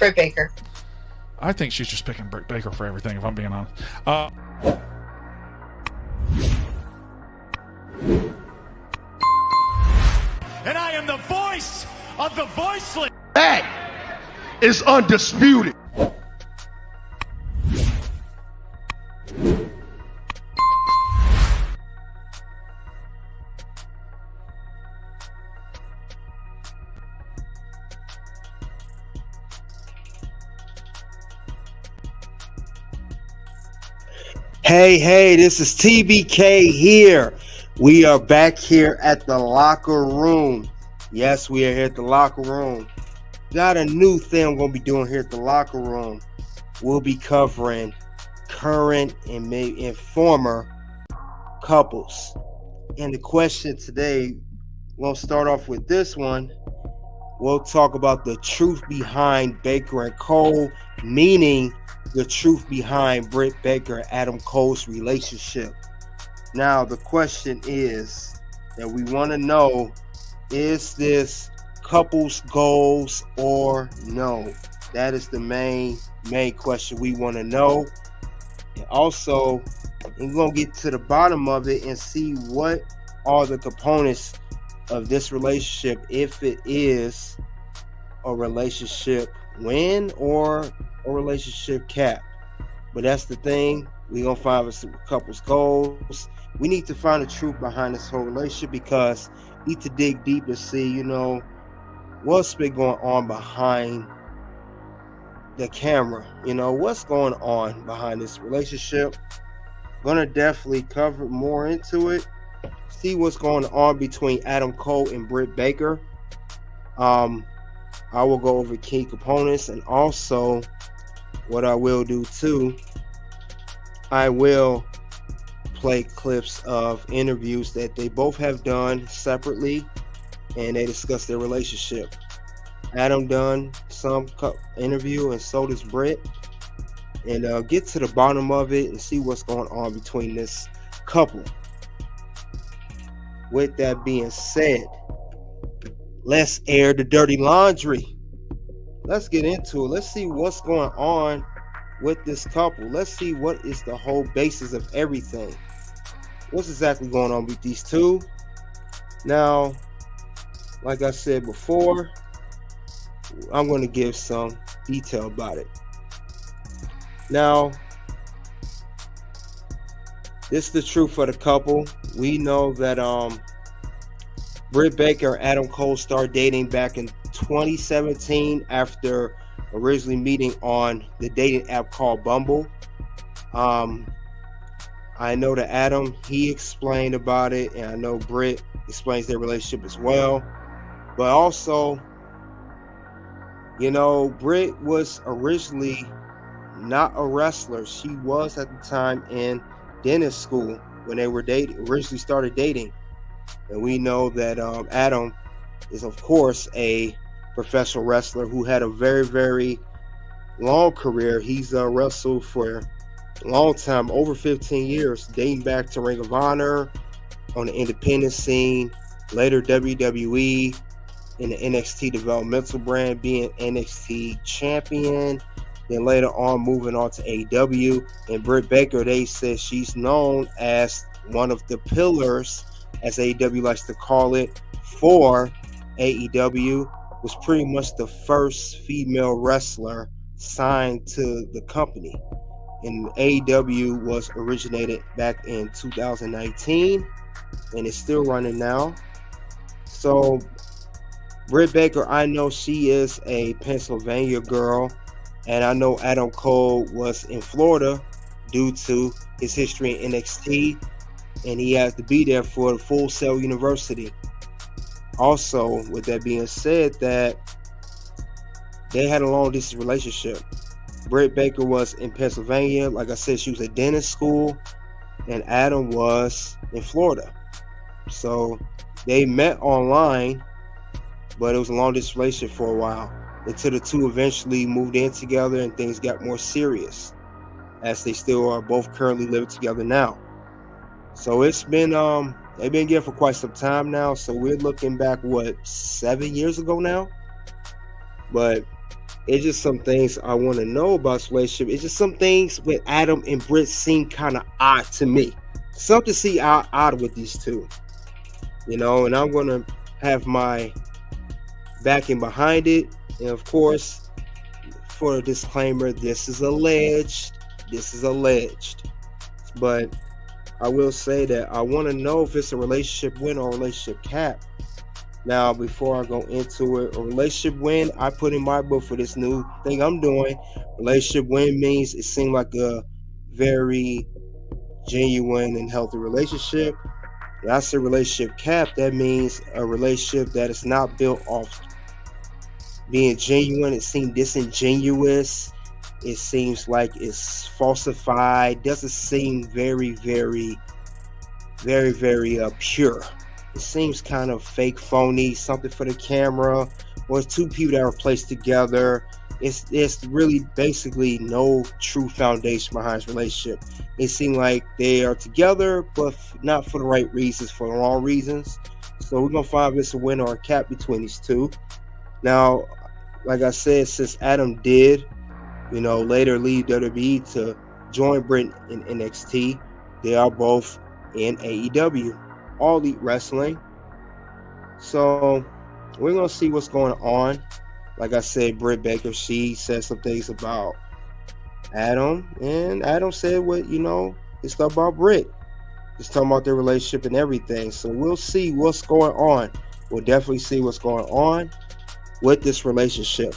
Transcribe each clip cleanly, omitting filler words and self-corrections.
Britt Baker. I think she's just picking Britt Baker for everything, if I'm being honest. And I am the voice of the voiceless. That is undisputed. Hey, this is TBK here. We are back here at the locker room. Yes, we are here at the locker room. Got a new thing I'm going to be doing here at the locker room. We'll be covering current and former couples. And the question today, we'll start off with this one. We'll talk about the truth behind Baker and Cole, meaning the truth behind Britt Baker and Adam Cole's relationship. Now, the question is that we want to know, is this couples goals or no? That is the main question we want to know. And also, we're going to get to the bottom of it and see what are the components of this relationship, if it is a relationship win or a relationship cap. But that's the thing. We're going to find us couples goals. We need to find the truth behind this whole relationship, because we need to dig deep and see, what's been going on behind the camera. What's going on behind this relationship. Gonna definitely cover more into it. See what's going on between Adam Cole and Britt Baker. I will go over key components, and also what I will do too, I will play clips of interviews that they both have done separately, and they discuss their relationship. Adam done some interview, and so does Britt, and get to the bottom of it and see what's going on between this couple. With that being said, let's air the dirty laundry. Let's get into it. Let's see what's going on with this couple. Let's see what is the whole basis of everything. What's exactly going on with these two? Now, like I said before, I'm going to give some detail about it. Now, this is the truth for the couple. We know that Britt Baker and Adam Cole started dating back in 2017 after originally meeting on the dating app called Bumble. I know that Adam, he explained about it, and I know Britt explains their relationship as well. But also, Britt was originally not a wrestler. She was at the time in dentist school when they were originally started dating. And we know that Adam is, of course, a professional wrestler who had a very, very long career. He's wrestled for a long time, over 15 years, dating back to Ring of Honor, on the independent scene, later WWE, in the NXT developmental brand, being NXT champion, then later on moving on to AEW. And Britt Baker, they said she's known as one of the pillars, as AEW likes to call it, for AEW, was pretty much the first female wrestler signed to the company. And AEW was originated back in 2019, and it's still running now. So Britt Baker, I know she is a Pennsylvania girl, and I know Adam Cole was in Florida due to his history in NXT, and he has to be there for the Full Sail University. Also, with that being said, that they had a long distance relationship. Britt Baker was in Pennsylvania. Like I said, she was at dentist school, and Adam was in Florida. So they met online, but it was a long distance relationship for a while, until the two eventually moved in together and things got more serious, as they still are both currently living together now. So it's been they've been together for quite some time now. So we're looking back, 7 years ago now? But It's just some things I want to know about this relationship. It's just some things with Adam and Britt seem kind of odd to me. Something to see odd with these two, and I'm gonna have my backing behind it. And of course, for a disclaimer, this is alleged. But I will say that I want to know if it's a relationship win or a relationship cap. Now, before I go into it, a relationship win, I put in my book for this new thing I'm doing. Relationship win means it seemed like a very genuine and healthy relationship. That's a relationship cap. That means a relationship that is not built off being genuine. It seems disingenuous. It seems like it's falsified. Doesn't seem very, very, very, very pure. It seems kind of fake, phony, something for the camera, or it's two people that are placed together. It's really basically no true foundation behind this relationship. It seems like they are together, but not for the right reasons, for the wrong reasons. So we're gonna find if it's a win or a cap between these two. Now, like I said, since Adam did, later leave WWE to join Britt in NXT, they are both in AEW, All Elite Wrestling. So we're gonna see what's going on. Like I said, Britt Baker, she said some things about Adam, and Adam said it's stuff about Britt. Just talking about their relationship and everything. So we'll see what's going on. We'll definitely see what's going on with this relationship.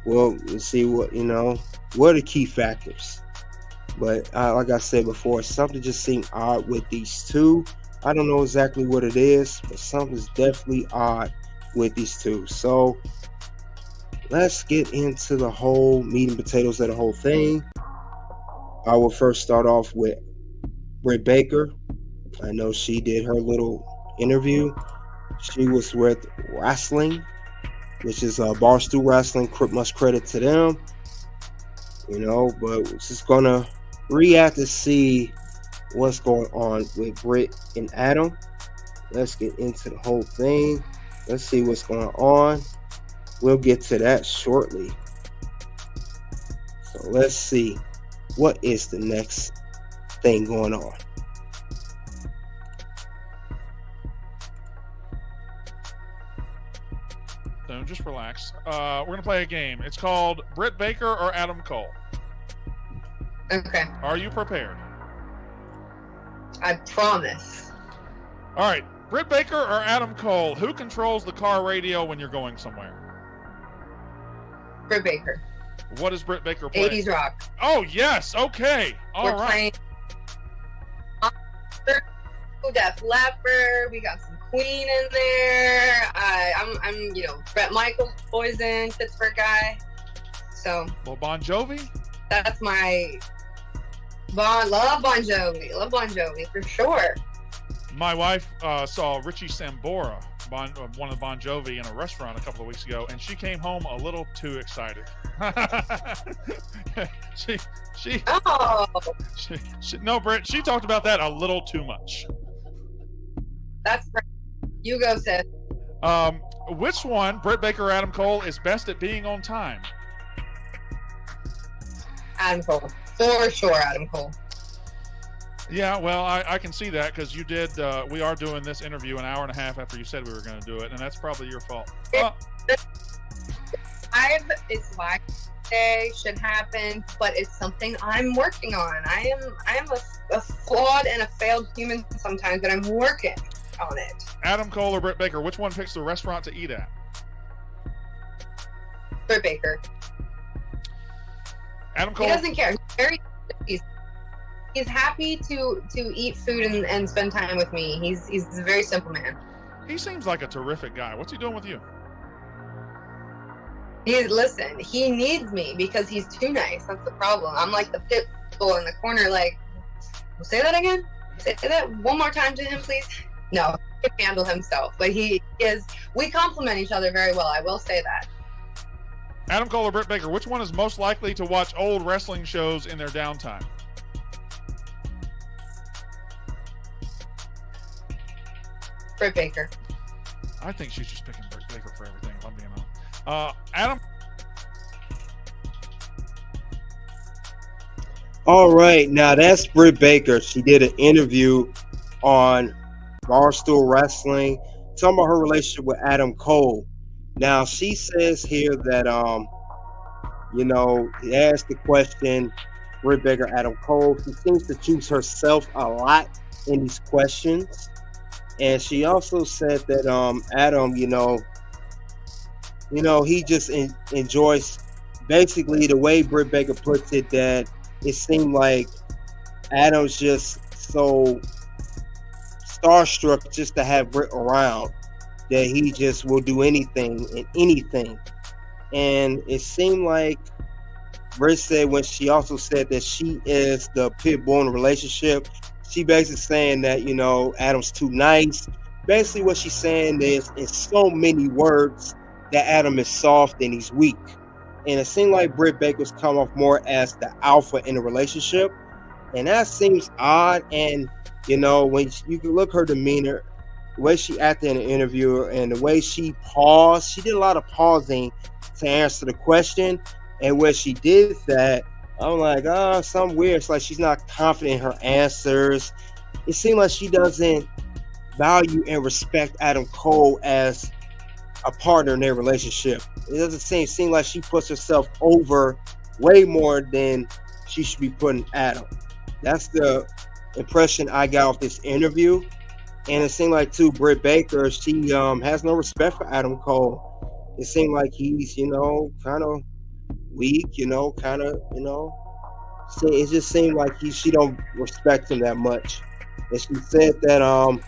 We'll see what are the key factors. But like I said before, something just seemed odd with these two. I don't know exactly what it is, but something's definitely odd with these two. So let's get into the whole meat and potatoes of the whole thing. I will first start off with Britt Baker. I know she did her little interview. She was with Wrestling, which is Barstool Wrestling. Much credit to them. But we're just gonna react to see what's going on with Britt and Adam. Let's get into the whole thing. Let's see what's going on. We'll get to that shortly. So let's see what is the next thing going on. So just relax. We're going to play a game. It's called Britt Baker or Adam Cole. Okay. Are you prepared? I promise. All right. Britt Baker or Adam Cole, who controls the car radio when you're going somewhere? Britt Baker. What does Britt Baker play? 80s rock. Oh, yes. Okay. All We're right. playing Def Leppard. We got some Queen in there. I'm Bret Michaels, Poison, Pittsburgh guy. So. Well, Bon Jovi? That's my love Bon Jovi for sure. My wife saw Richie Sambora, one of Bon Jovi, in a restaurant a couple of weeks ago, and she came home a little too excited. No, Britt, she talked about that a little too much. That's right. You go, sis. Which one, Britt Baker or Adam Cole, is best at being on time? Adam Cole. For sure, Adam Cole. Yeah, well, I can see that because you did. We are doing this interview an hour and a half after you said we were going to do it, and that's probably your fault. It's why day should happen, but it's something I'm working on. I am a flawed and a failed human sometimes, but I'm working on it. Adam Cole or Britt Baker, which one picks the restaurant to eat at? Britt Baker. Adam Cole. He doesn't care. He's happy to eat food and spend time with me. He's a very simple man. He seems like a terrific guy. What's he doing with you? Listen, he needs me because he's too nice. That's the problem. I'm like the pit bull in the corner, like, say that again? Say that one more time to him, please? No, he can handle himself. But we complement each other very well. I will say that. Adam Cole or Britt Baker, which one is most likely to watch old wrestling shows in their downtime? Britt Baker. I think she's just picking Britt Baker for everything, if I'm being honest. Adam All right, now that's Britt Baker. She did an interview on Barstool Wrestling talking about her relationship with Adam Cole. Now she says here that he asked the question, Britt Baker, Adam Cole. She seems to choose herself a lot in these questions. And she also said that Adam, he just enjoys, basically the way Britt Baker puts it, that it seemed like Adam's just so starstruck just to have Britt around that he just will do anything and anything. And it seemed like Britt said, when she also said that she is the pit bull in the relationship, she basically saying that, Adam's too nice. Basically what she's saying is, in so many words, that Adam is soft and he's weak. And it seemed like Britt Baker's come off more as the alpha in the relationship. And that seems odd. And, when you can look her demeanor, the way she acted in the interview and the way she paused, she did a lot of pausing to answer the question. And when she did that, I'm like, something weird. It's like she's not confident in her answers. It seems like she doesn't value and respect Adam Cole as a partner in their relationship. It doesn't seem like she puts herself over way more than she should be putting Adam. That's the impression I got off this interview. And it seemed like, too, Britt Baker, she has no respect for Adam Cole. It seemed like he's, kind of weak, it just seemed like she don't respect him that much. And she said that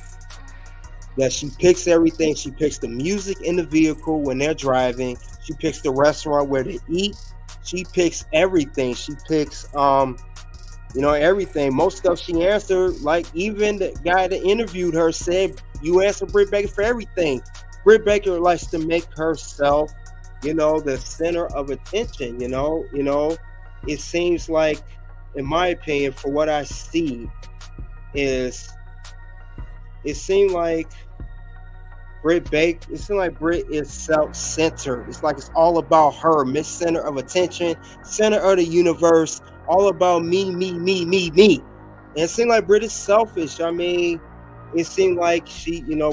she picks everything. She picks the music in the vehicle when they're driving. She picks the restaurant where to eat. She picks everything. She picks everything. Most stuff she answered, like even the guy that interviewed her said, you answer Britt Baker for everything. Britt Baker likes to make herself, the center of attention. It seems like, in my opinion, for what I see, it seemed like Britt is self-centered. It's like it's all about her, Miss Center of Attention, center of the universe, all about me. And it seemed like Britt is selfish. I mean, it seemed like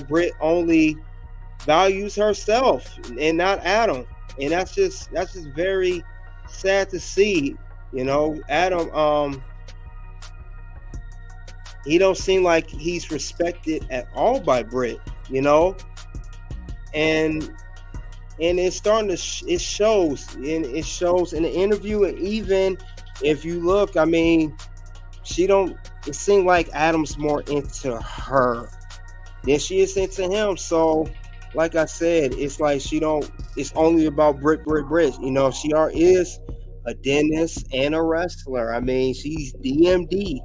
Britt only values herself and not Adam. And that's just very sad to see. Adam, he don't seem like he's respected at all by Britt, and it's starting to it shows in the interview. And even if you look, I mean, it seemed like Adam's more into her than she is into him. So like I said, it's like it's only about Britt. She is a dentist and a wrestler. I mean, she's DMD.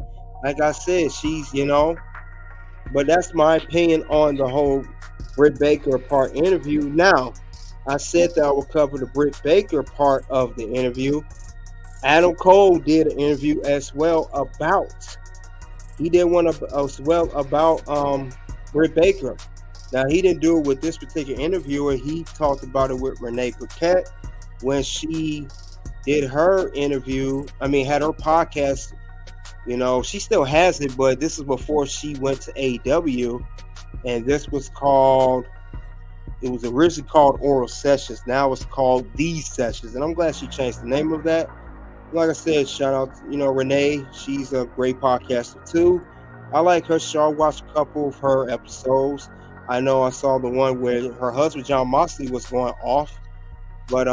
Like I said, she's, but that's my opinion on the whole Britt Baker part interview. Now, I said that I will cover the Britt Baker part of the interview. Adam Cole did an interview as well about Britt Baker. Now, he didn't do it with this particular interviewer. He talked about it with Renee Paquette when she did her interview. Had her podcast. She still has it, but this is before she went to AEW, and this was it was originally called Oral Sessions. Now it's called These Sessions, and I'm glad she changed the name of that. Like I said, shout out, Renee. She's a great podcaster too. I like her show. I watched a couple of her episodes. I know I saw the one where her husband, John Moxley, was going off, but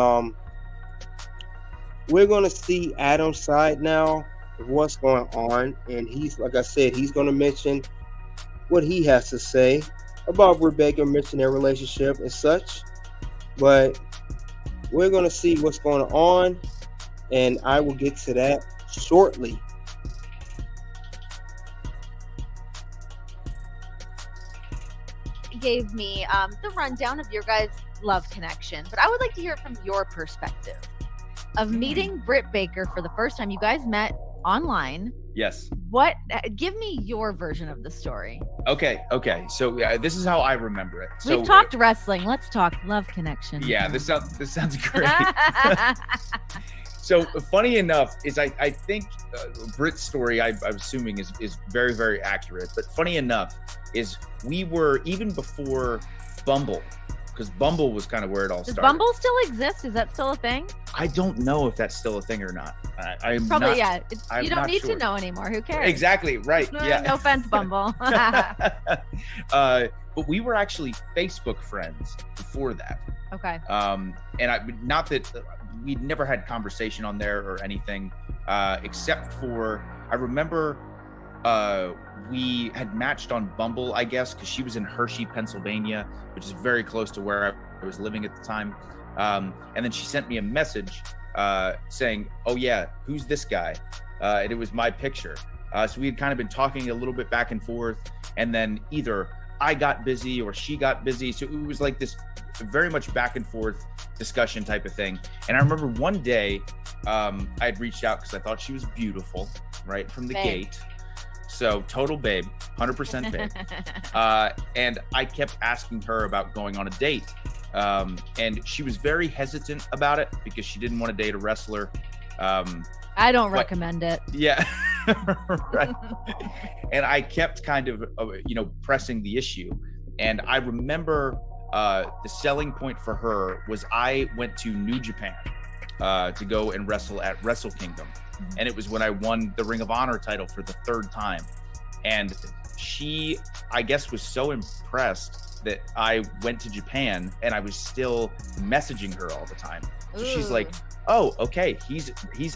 we're going to see Adam's side now of what's going on, and he's, like I said, he's going to mention what he has to say about Britt Baker, mention their relationship and such. But we're going to see what's going on, and I will get to that shortly. Gave me the rundown of your guys' love connection, but I would like to hear it from your perspective of meeting Britt Baker for the first time. You guys met online. Yes. Give me your version of the story. Okay. So this is how I remember it. We've talked wrestling. Let's talk love connection. Yeah, this sounds great. So funny enough is I think Britt's story I'm assuming is very, very accurate. But funny enough is we were even before Bumble, because Bumble was kind of where it all started. Does Bumble still exist? Is that still a thing? I don't know if that's still a thing or not. I'm Probably, not, yeah. You don't need sure. to know anymore. Who cares? Exactly, right. Yeah. No offense, Bumble. But we were actually Facebook friends before that. Okay. And not that we'd never had conversation on there or anything, except for I remember we had matched on Bumble, I guess, because she was in Hershey, Pennsylvania, which is very close to where I was living at the time. And then she sent me a message saying, "Oh yeah, who's this guy?" And it was my picture. So we had kind of been talking a little bit back and forth, and then either I got busy or she got busy. So it was like this very much back and forth discussion type of thing. And I remember one day I had reached out because I thought she was beautiful right from the gate. So total babe, 100% babe. And I kept asking her about going on a date. And she was very hesitant about it because she didn't want to date a wrestler. I don't recommend it. Yeah. Right. And I kept kind of, pressing the issue. And I remember the selling point for her was I went to New Japan to go and wrestle at Wrestle Kingdom. And it was when I won the Ring of Honor title for the third time. And she, I guess, was so impressed that I went to Japan and I was still messaging her all the time. So she's like, "Oh, okay, he's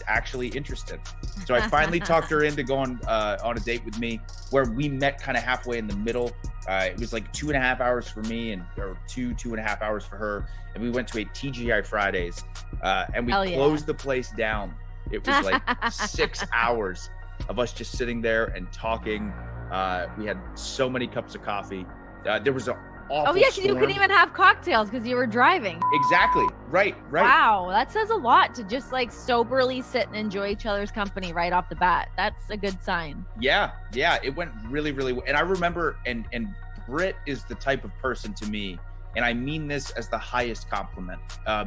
actually interested." So I finally talked her into going on a date with me, where we met kind of halfway in the middle. It was like 2.5 hours for me or 2.5 hours for her. And we went to a TGI Fridays and we closed the place down. It was like 6 hours of us just sitting there and talking. We had so many cups of coffee. There was an awful you storm. couldn't even have cocktails because you were driving. Exactly. Right. Wow, that says a lot to just like soberly sit and enjoy each other's company right off the bat. That's a good sign. Yeah, it went really, really well. And I remember, and Britt is the type of person to me, and I mean this as the highest compliment,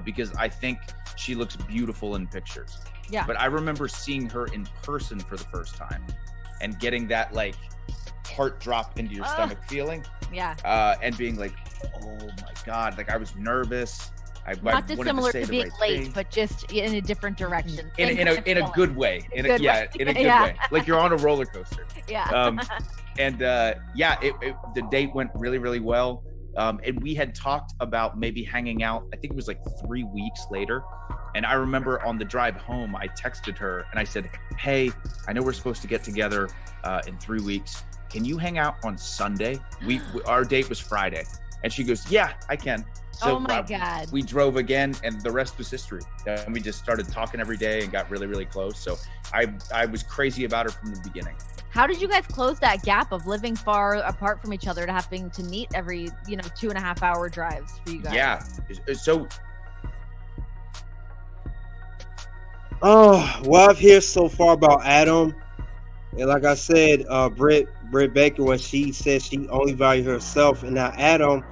because I think she looks beautiful in pictures. Yeah. But I remember seeing her in person for the first time and getting that like heart drop into your stomach feeling. Yeah. And being like, "Oh my God," like I was nervous. Not dissimilar to being late, but just in a different direction. In a good way. In a good way. Like you're on a roller coaster. Yeah. The date went really, really well. And we had talked about maybe hanging out. I think it was like 3 weeks later. And I remember on the drive home, I texted her and I said, "Hey, I know we're supposed to get together in 3 weeks. Can you hang out on Sunday?" Our date was Friday. And she goes, "Yeah, I can." So oh my God. We drove again, and the rest was history. And we just started talking every day and got really, really close. So I was crazy about her from the beginning. How did you guys close that gap of living far apart from each other to having to meet every, 2.5 hour drives for you guys? Yeah. So. Oh, what I've heard so far about Adam, and like I said, Britt Baker, when she said she only valued herself, and now Adam,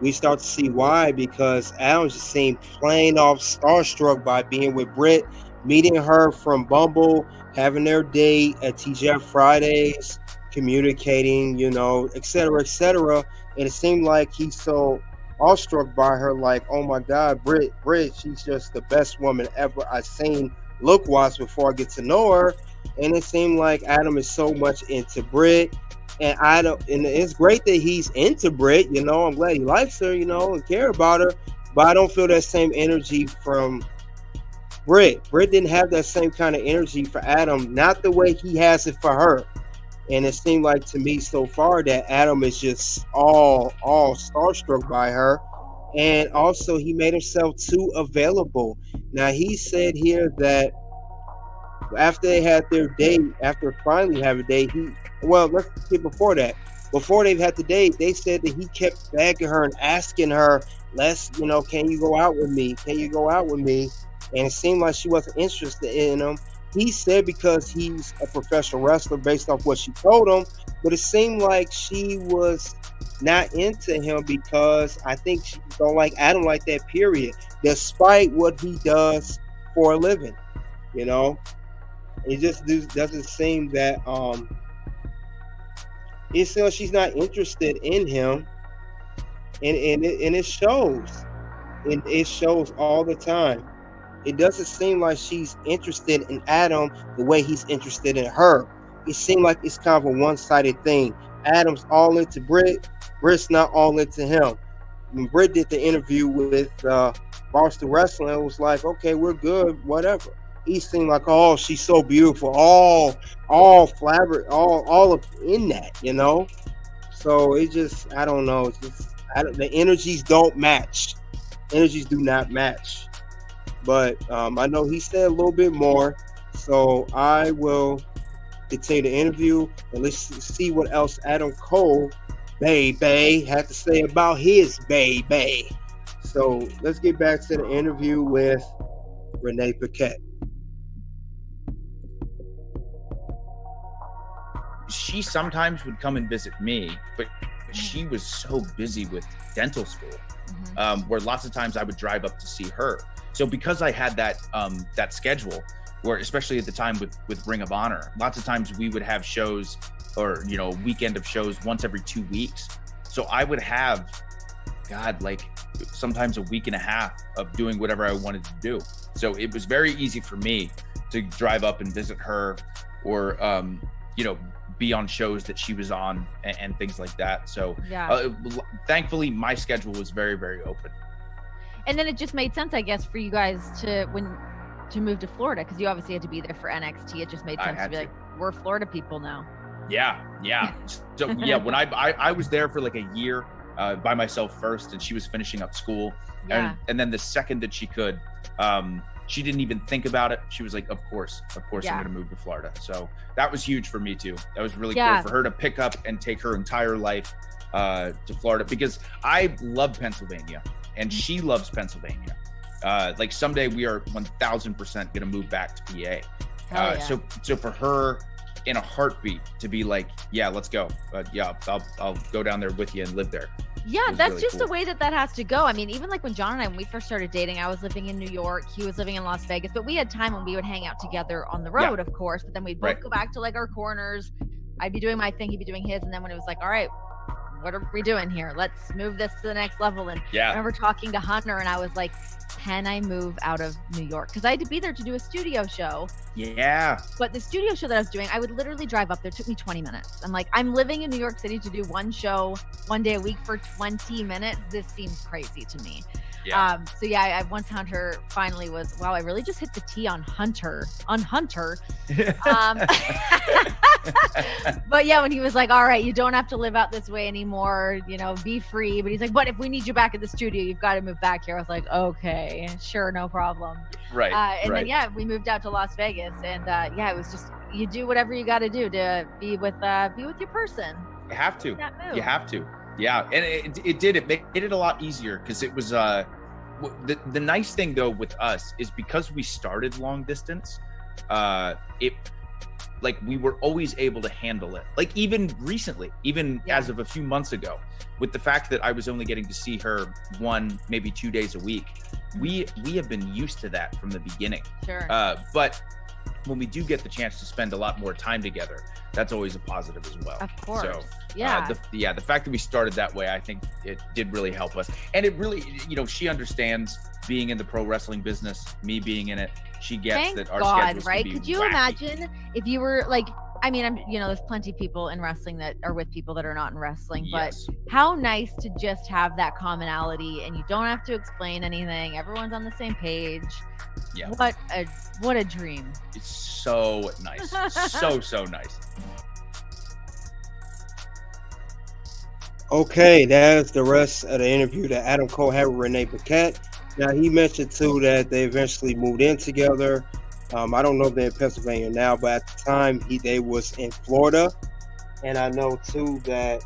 we start to see why, because Adam just seemed plain off starstruck by being with Britt, meeting her from Bumble, having their date at TGI Fridays, communicating, et cetera, et cetera. And it seemed like he's so awestruck by her, like, "Oh my God, Britt, she's just the best woman ever I've seen look-wise before I get to know her." And it seemed like Adam is so much into Britt. And it's great that he's into Britt, I'm glad he likes her, and care about her. But I don't feel that same energy from Britt. Britt didn't have that same kind of energy for Adam, not the way he has it for her. And it seemed like to me so far that Adam is just all starstruck by her. And also he made himself too available. Now he said here that after they had their date, after finally having a date, let's get before that. Before they've had the date, they said that he kept begging her and asking her, "Can you go out with me? Can you go out with me?" And it seemed like she wasn't interested in him. He said because he's a professional wrestler based off what she told him, but it seemed like she was not into him because I think she don't like Adam like that, period, despite what he does for a living. You know, it just doesn't seem that it says she's not interested in him, and it shows. It shows all the time. It doesn't seem like she's interested in Adam the way he's interested in her. It seems like it's kind of a one-sided thing. Adam's all into Britt. Britt's not all into him. When Britt did the interview with Boston Wrestling, it was like, okay, we're good, whatever. He seemed like, oh, she's so beautiful, all up in that, you know. So it just, I don't know. It's just, the energies don't match. Energies do not match. But I know he said a little bit more, so I will continue the interview and let's see what else Adam Cole, baby, had to say about his baby. So let's get back to the interview with Renee Paquette. She sometimes would come and visit me, but she was so busy with dental school, where lots of times I would drive up to see her. So because I had that schedule, where especially at the time with Ring of Honor, lots of times we would have shows, or a weekend of shows once every 2 weeks. So I would have, like sometimes a week and a half of doing whatever I wanted to do. So it was very easy for me to drive up and visit her, or be on shows that she was on and things like that. So thankfully my schedule was very, very open. And then it just made sense, I guess, for you guys to move to Florida, because you obviously had to be there for NXT. It just made sense to be like, we're Florida people now. Yeah. So when I was there for like a year by myself first, and she was finishing up school, and then the second that she could, she didn't even think about it. She was like, of course I'm going to move to Florida. So that was huge for me too. That was really cool for her to pick up and take her entire life to Florida, because I love Pennsylvania and she loves Pennsylvania. Like someday we are 1000% going to move back to PA. So for her in a heartbeat to be like, yeah, let's go. I'll go down there with you and live there. Yeah, that's really just cool. The way that has to go. I mean, even like when John and I, when we first started dating, I was living in New York, he was living in Las Vegas, but we had time when we would hang out together on the road, of course, but then we'd both go back to like our corners. I'd be doing my thing, he'd be doing his. And then when it was like, all right, what are we doing here? Let's move this to the next level. And I remember talking to Hunter and I was like, can I move out of New York? Because I had to be there to do a studio show. Yeah. But the studio show that I was doing, I would literally drive up there. It took me 20 minutes. I'm like, I'm living in New York City to do one show, one day a week for 20 minutes. This seems crazy to me. Yeah. I once Hunter finally was, wow, I really just hit the T on Hunter. But yeah, when he was like, all right, you don't have to live out this way anymore, be free. But he's like, but if we need you back in the studio, you've got to move back here. I was like, okay, sure, no problem. Right. Then we moved out to Las Vegas, and it was just, you do whatever you got to do to be with your person. You have to. You have to. Yeah, and it made it a lot easier, because it was the nice thing though with us is because we started long distance, we were always able to handle it. Like even recently, as of a few months ago, with the fact that I was only getting to see her 1, maybe 2 days a week, we have been used to that from the beginning. Sure. But when we do get the chance to spend a lot more time together, that's always a positive as well. Of course. So, the fact that we started that way, I think it did really help us. And it really, she understands being in the pro wrestling business, me being in it. She gets that our schedules right? can be Could you wacky. imagine if you were like, there's plenty of people in wrestling that are with people that are not in wrestling, but how nice to just have that commonality and you don't have to explain anything. Everyone's on the same page. Yeah. What a dream. It's so nice. so nice. Okay, that's the rest of the interview that Adam Cole had with Renee Paquette. Now, he mentioned, too, that they eventually moved in together. I don't know if they're in Pennsylvania now, but at the time, they was in Florida. And I know, too, that,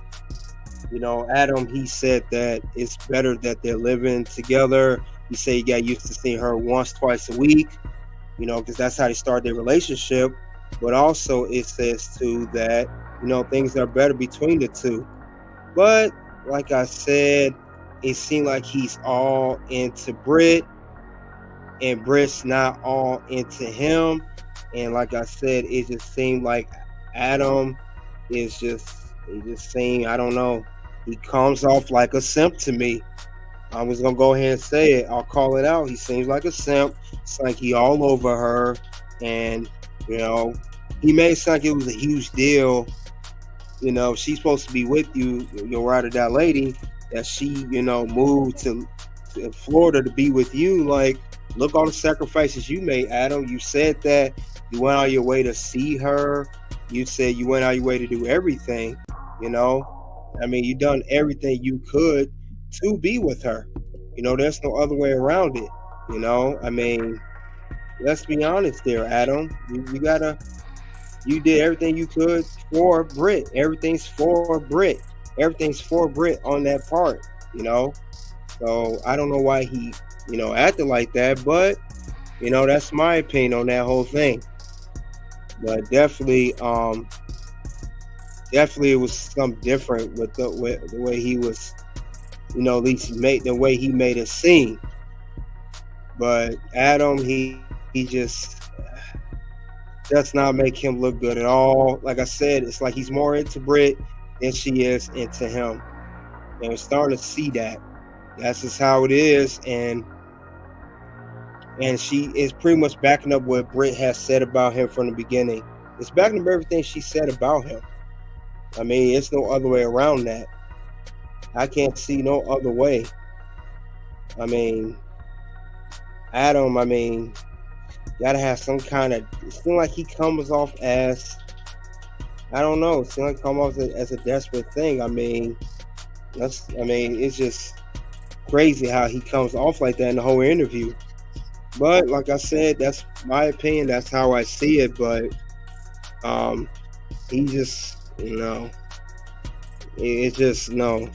Adam, he said that it's better that they're living together. He said he got used to seeing her once, twice a week, because that's how they started their relationship. But also, it says, too, that, things are better between the two. But, like I said, it seemed like he's all into Britt. and Britt's not all into him. And like I said, it just seemed like Adam is just, it just seemed, I don't know, he comes off like a simp to me. I was gonna go ahead and say it. I'll call it out. He seems like a simp. It's like he all over her, and you know, he made it sound like it was a huge deal. You know, she's supposed to be with you, your ride or die lady, that she, you know, moved to Florida to be with you. Like, look all the sacrifices you made, Adam. You said that you went out your way to see her. You said you went out your way to do everything. You know, I mean, you done everything you could to be with her. You know, there's no other way around it. You know, I mean, let's be honest there, Adam. You did everything you could for Britt. Everything's for Britt. Everything's for Britt on that part, you know. So I don't know why he, you know, acted like that, but you know, that's my opinion on that whole thing. But definitely it was something different with the way he was, you know, at least the way he made it seem. But Adam, he just does not make him look good at all. Like I said, it's like he's more into Britt than she is into him. And we're starting to see that. That's just how it is. And she is pretty much backing up what Britt has said about him from the beginning. It's backing up everything she said about him. I mean, it's no other way around that. I can't see no other way. I mean, Adam, I mean, gotta have some kind of, it seems like he comes off as, I don't know, it seems like come off as a desperate thing. I mean, it's just crazy how he comes off like that in the whole interview. But like I said, that's my opinion. That's how I see it. But he just, you know, it's just, no.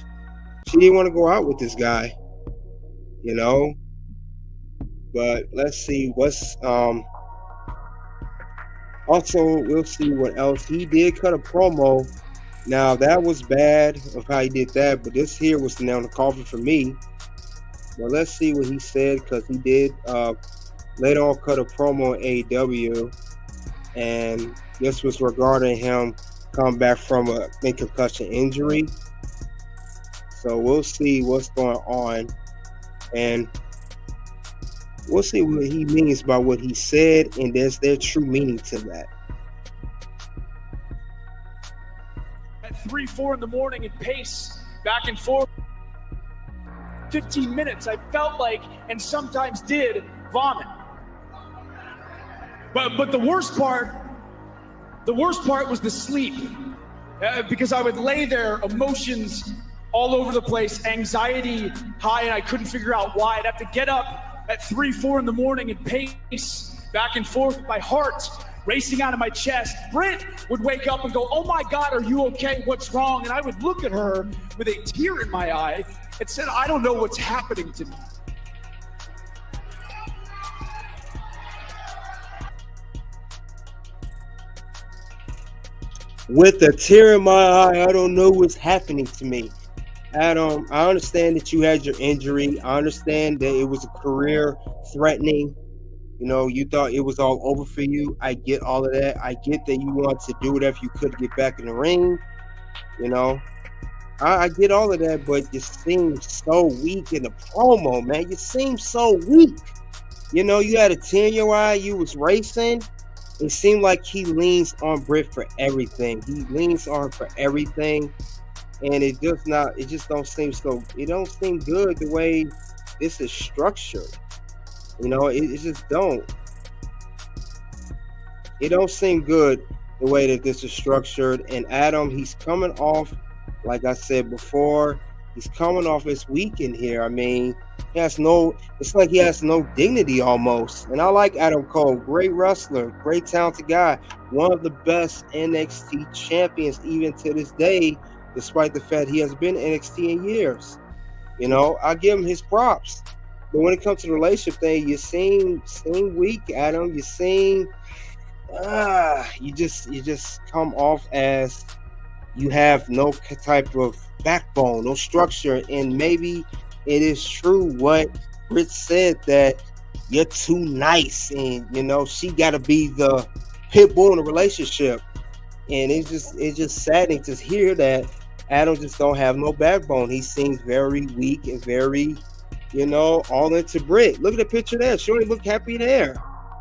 She didn't want to go out with this guy, you know. But let's see what's also, we'll see what else. He did cut a promo. Now that was bad of how he did that, but this here was the nail in the coffin for me. But let's see what he said, because he did later on cut a promo on AEW, and this was regarding him coming back from a concussion injury. So we'll see what's going on, and we'll see what he means by what he said, and there's their true meaning to that. At 3, 4 in the morning and pace back and forth. 15 minutes, I felt like, and sometimes did, vomit. But the worst part was the sleep, because I would lay there, emotions all over the place, anxiety high, and I couldn't figure out why. I'd have to get up at 3, 4 in the morning and pace back and forth with my heart racing out of my chest. Britt would wake up and go, "Oh my God, are you okay? What's wrong?" And I would look at her with a tear in my eye and said, "I don't know what's happening to me." With a tear in my eye, I don't know what's happening to me. Adam, I understand that you had your injury. I understand that it was a career threatening. You know, you thought it was all over for you. I get all of that. I get that you want to do whatever you could to get back in the ring. You know, I get all of that, but you seem so weak in the promo, man. You seem so weak. You know, you had a tear in your eye. You was racing. It seemed like he leans on Britt for everything. He leans on her for everything. And it just don't seem good the way this is structured. You know, it just don't. It don't seem good the way that this is structured. And Adam, he's coming off, like I said before, he's coming off as weak in here. I mean, it's like he has no dignity almost. And I like Adam Cole, great wrestler, great talented guy, one of the best NXT champions even to this day, despite the fact he hasn't been NXT in years. You know, I give him his props. But when it comes to the relationship thing, you seem weak, Adam. You seem you just come off as you have no type of backbone, no structure. And maybe it is true what Britt said, that you're too nice, and you know she got to be the pit bull in the relationship. And it's just saddening to hear that Adam just don't have no backbone. He seems very weak and very, you know, all into Britt. Look at the picture there. She don't look happy there,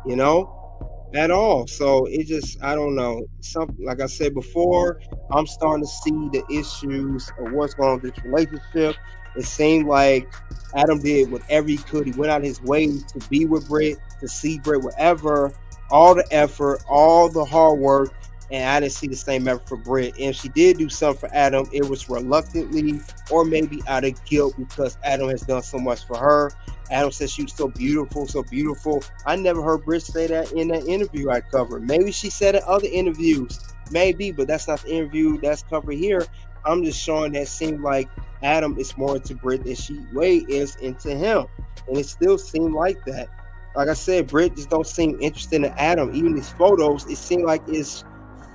you know, at all. So it just, I don't know. Something like I said before, I'm starting to see the issues of what's going on with this relationship. It seemed like Adam did whatever he could. He went out his way to be with Britt, to see Britt, whatever, all the effort, all the hard work. And I didn't see the same effort for Britt. And if she did do something for Adam, it was reluctantly or maybe out of guilt because Adam has done so much for her. Adam said she was so beautiful, so beautiful. I never heard Britt say that in that interview I covered. Maybe she said it in other interviews. Maybe, but that's not the interview that's covered here. I'm just showing that it seemed like Adam is more into Britt than Way is into him. And it still seemed like that. Like I said, Britt just don't seem interested in Adam. Even these photos, it seemed like it's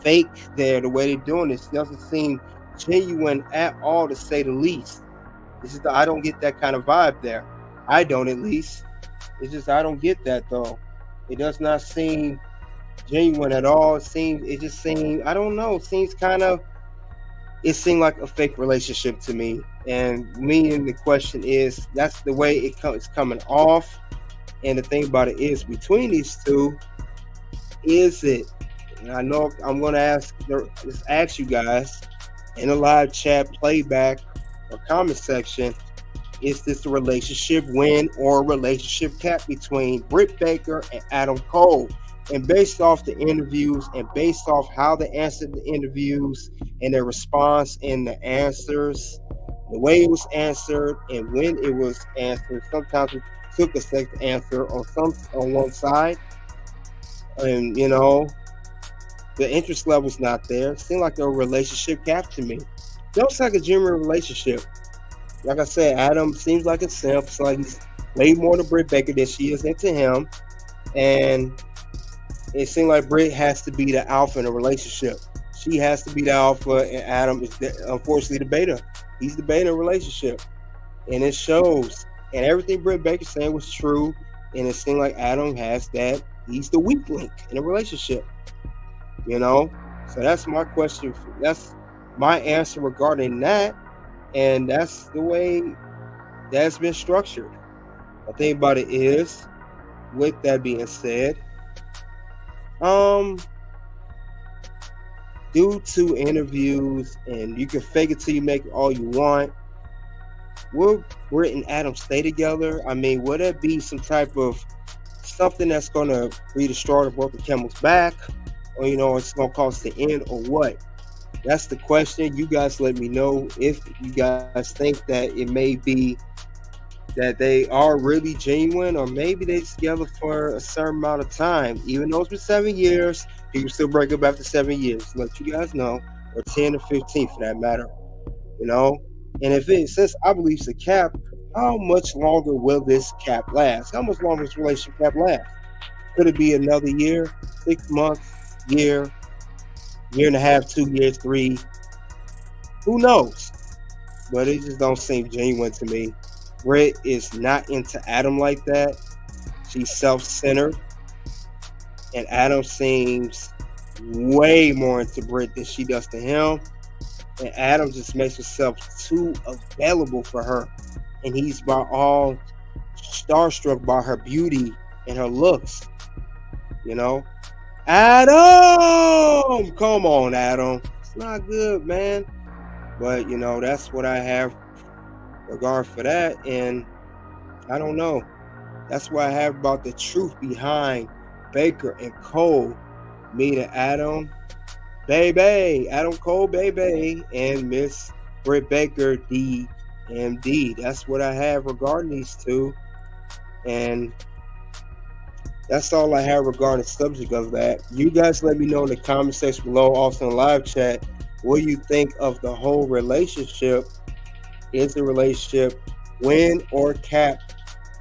fake there, the way they're doing this. It doesn't seem genuine at all, to say the least. I don't get that kind of vibe there. I don't, at least. It's just I don't get that though. It does not seem genuine at all. It just seems I don't know. It seemed like a fake relationship to me. And the question is, that's the way it's coming off. And the thing about it is, between these two, is it? And I know I'm going to ask you guys in the live chat, playback, or comment section, is this a relationship win or a relationship cap between Britt Baker and Adam Cole? And based off the interviews and based off how they answered the interviews and their response and the answers, the way it was answered and when it was answered, sometimes it took a second to answer on one side. And, you know, the interest level's not there. It seemed like a relationship cap to me. It looks like a genuine relationship. Like I said, Adam seems like a simp. It's like he's way more to Britt Baker than she is into him. And it seems like Britt has to be the alpha in a relationship. She has to be the alpha, and Adam is unfortunately the beta. He's the beta in a relationship. And it shows. And everything Britt Baker saying was true. And it seemed like Adam has that. He's the weak link in a relationship. You know? So that's my question. That's my answer regarding that. And that's the way that's been structured. The thing about it is, with that being said, due to interviews, and you can fake it till you make it all you want, will Britt and Adam stay together? I mean, would it be some type of something that's going to be the straw that broke the camel's back? Or, you know, it's going to cause the end, or what? That's the question. You guys let me know if you guys think that it may be that they are really genuine, or maybe they're together for a certain amount of time. Even though it's been 7 years, people still break up after 7 years. Let you guys know, or 10 or 15 for that matter. You know? And since I believe it's a cap, how much longer will this cap last? How much longer this relationship cap last? Could it be another year, 6 months, year and a half, 2 years, 3? Who knows? But it just don't seem genuine to me. Britt is not into Adam like that. She's self-centered. And Adam seems way more into Britt than she does to him. And Adam just makes himself too available for her. And he's all starstruck by her beauty and her looks. You know? Adam! Come on, Adam. It's not good, man. But, you know, that's what I have regard for that. And I don't know. That's what I have about the truth behind Baker and Cole meeting Adam, baby. Adam Cole, baby. And Miss Britt Baker, DMD. That's what I have regarding these two. And that's all I have regarding the subject of that. You guys let me know in the comment section below, also in live chat, what you think of the whole relationship. Is the relationship win or cap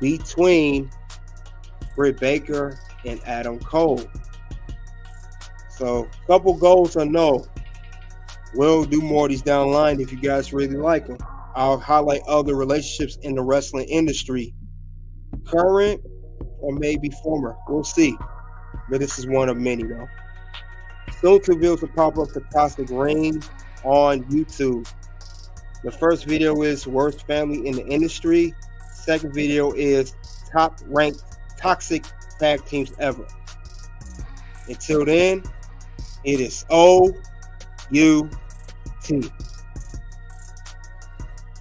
between Britt Baker and Adam Cole? So, couple goals or no. We'll do more of these down the line if you guys really like them. I'll highlight other relationships in the wrestling industry, current or maybe former. We'll see. But this is one of many, though. Soon to reveal to pop up the toxic reign on YouTube. The first video is worst family in the industry. Second video is top ranked toxic tag teams ever. Until then, it is OUT.